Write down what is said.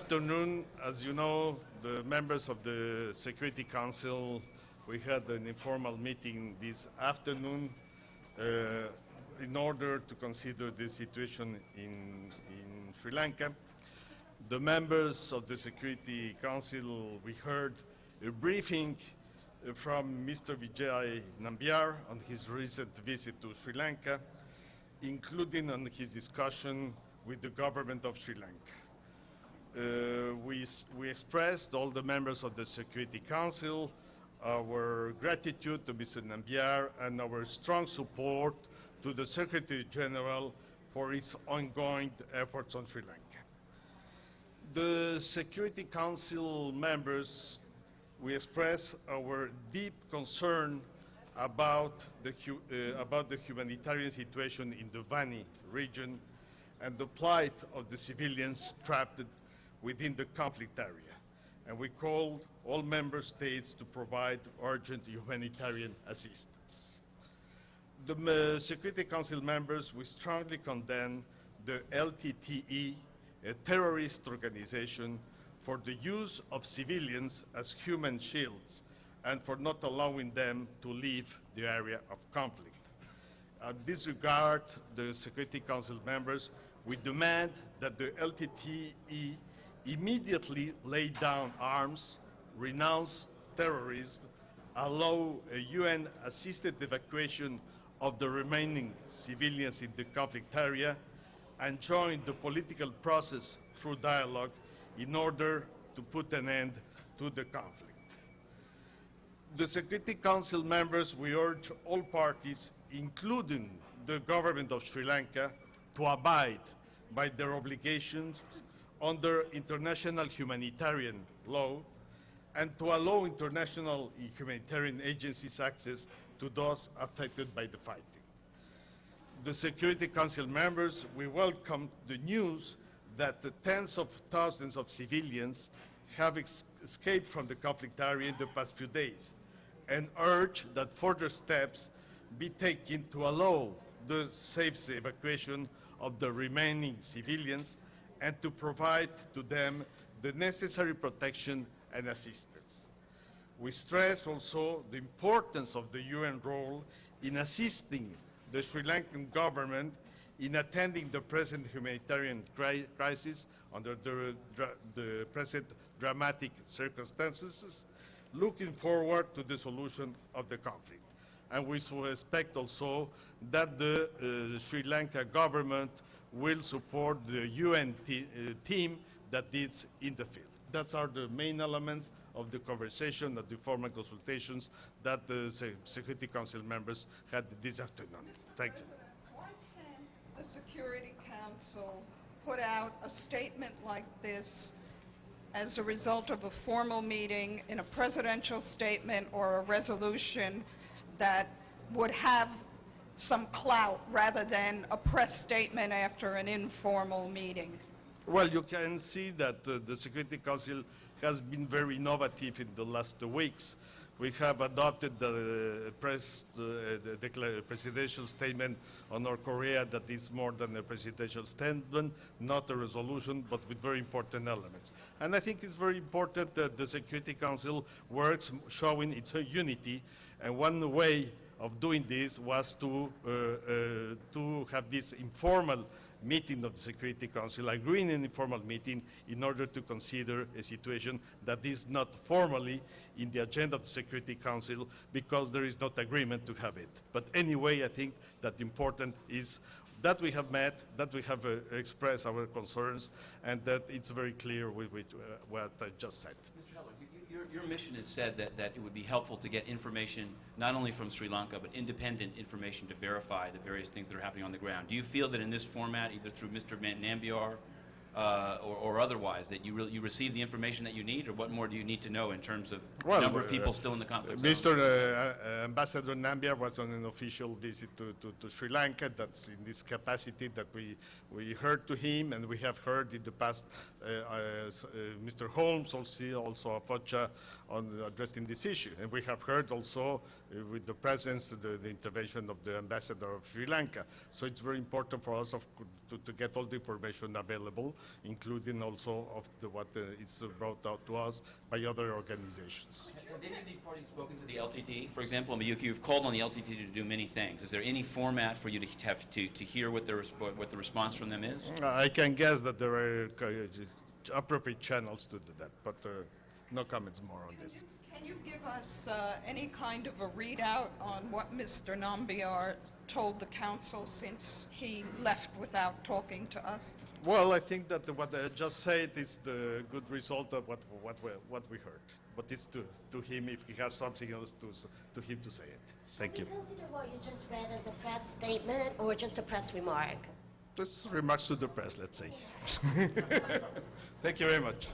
afternoon. As you know, the members of the Security Council, we had an informal meeting this afternoon in order to consider the situation in Sri Lanka. The members of the Security Council, we heard a briefing from Mr. Vijay Nambiar on his recent visit to Sri Lanka, including on his discussion with the government of Sri Lanka. We expressed, all the members of the Security Council, our gratitude to Mr. Nambiar and our strong support to the Secretary General for its ongoing efforts on Sri Lanka. The Security Council members, we express our deep concern about the humanitarian situation in the Vani region and the plight of the civilians trapped within the conflict area. And we called all member states to provide urgent humanitarian assistance. The Security Council members, we strongly condemn the LTTE, a terrorist organization, for the use of civilians as human shields and for not allowing them to leave the area of conflict. In this regard, the Security Council members, we demand that the LTTE immediately lay down arms, renounce terrorism, allow a UN-assisted evacuation of the remaining civilians in the conflict area, and join the political process through dialogue in order to put an end to the conflict. The Security Council members, we urge all parties, including the government of Sri Lanka, to abide by their obligations under international humanitarian law and to allow international humanitarian agencies access to those affected by the fighting. The Security Council members, we welcome the news that the tens of thousands of civilians have escaped from the conflict area in the past few days and urge that further steps be taken to allow the safe evacuation of the remaining civilians and to provide to them the necessary protection and assistance. We stress also the importance of the UN role in assisting the Sri Lankan government in attending the present humanitarian crisis under the present dramatic circumstances, looking forward to the solution of the conflict. And we expect also that the Sri Lanka government will support the UN team that is in the field. Those are the main elements of the conversation, of the formal consultations that the Security Council members had this afternoon. Thank you. Why can't the Security Council put out a statement like this as a result of a formal meeting in a presidential statement or a resolution that would have some clout rather than a press statement after an informal meeting? Well, you can see that the Security Council has been very innovative in the last weeks. We have adopted the presidential statement on North Korea that is more than a presidential statement, not a resolution, but with very important elements. And I think it's very important that the Security Council works showing its unity, and one way of doing this was to have this informal meeting of the Security Council, agreeing an informal meeting in order to consider a situation that is not formally in the agenda of the Security Council because there is not agreement to have it. But anyway, I think that important is that we have met, that we have expressed our concerns, and that it's very clear with what I just said. Mr. Heller, your mission has said that it would be helpful to get information not only from Sri Lanka, but independent information to verify the various things that are happening on the ground. Do you feel that in this format, either through Mr. Nambiar or otherwise, that you receive the information that you need, or what more do you need to know in terms of number of people still in the conflict zone? Mr. Ambassador Nambiar was on an official visit to Sri Lanka. That's in this capacity that we heard to him, and we have heard in the past Mr. Holmes also a FOCHA on addressing this issue. And we have heard also with the presence, the intervention of the Ambassador of Sri Lanka. So it's very important for us to get all the information available. including also of what is brought out to us by other organizations. Have any of these parties spoken to the LTT, for example? I mean, you've called on the LTT to do many things. Is there any format for you to have to hear what the response from them is? I can guess that there are appropriate channels to do that, but no comments more on this. Can you give us any kind of a readout on what Mr. Nambiar told the council since he left without talking to us? Well, I think that what I just said is the good result of what we heard. But it's to him if he has something else to him to say it. Thank you. Should we consider what you just read as a press statement or just a press remark? Just remarks to the press, let's say. Thank you very much.